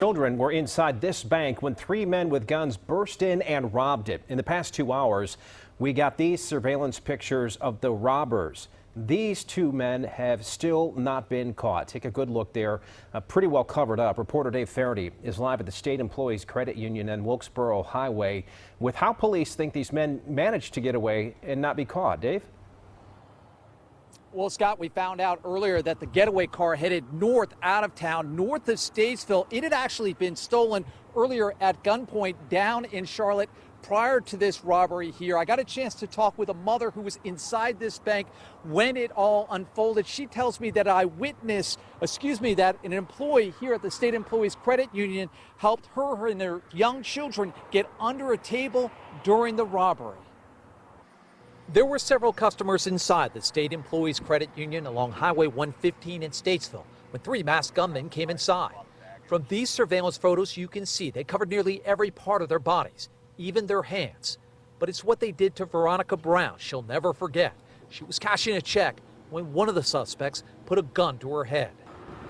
Children were inside this bank when three men with guns burst in and robbed it. In the past 2 hours, we got these surveillance pictures of the robbers. These two men have still not been caught. Take a good look there. Pretty well covered up. Reporter Dave Faraday is live at the State Employees Credit Union and Wilkesboro Highway with how police think these men managed to get away and not be caught. Dave? Well, Scott, we found out earlier that the getaway car headed north out of town, north of Statesville. It had actually been stolen earlier at gunpoint down in Charlotte prior to this robbery here. I got a chance to talk with a mother who was inside this bank when it all unfolded. She tells me that that an employee here at the State Employees Credit Union helped her and their young children get under a table during the robbery. There were several customers inside the State Employees Credit Union along Highway 115 in Statesville when three masked gunmen came inside. From these surveillance photos, you can see they covered nearly every part of their bodies, even their hands. But it's what they did to Veronica Brown she'll never forget. She was cashing a check when one of the suspects put a gun to her head.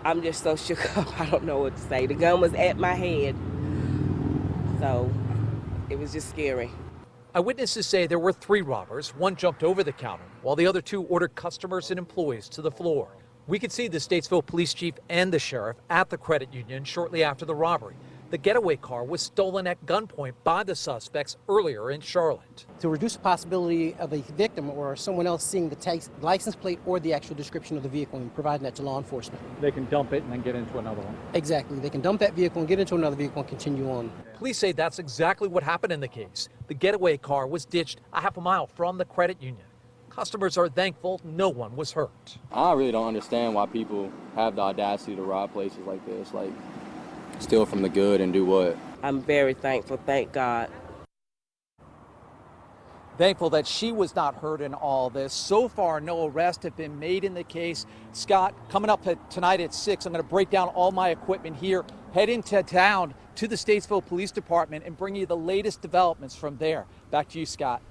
I'm just so shook up. I don't know what to say. The gun was at my head, so it was just scary. Eyewitnesses say there were three robbers. One jumped over the counter, while the other two ordered customers and employees to the floor. We could see the Statesville police chief and the sheriff at the credit union shortly after the robbery. The getaway car was stolen at gunpoint by the suspects earlier in Charlotte. To reduce the possibility of a victim or someone else seeing the license plate or the actual description of the vehicle and providing that to law enforcement. They can dump it and then get into another one. Exactly. They can dump that vehicle and get into another vehicle and continue on. Police say that's exactly what happened in the case. The getaway car was ditched a half a mile from the credit union. Customers are thankful no one was hurt. I really don't understand why people have the audacity to rob places like this. Like, steal from the good and do what? I'm very thankful, thank God. Thankful that she was not hurt in all this. So far, no arrests have been made in the case. Scott, coming up tonight at 6, I'm going to break down all my equipment here, head into town to the Statesville Police Department and bring you the latest developments from there. Back to you, Scott.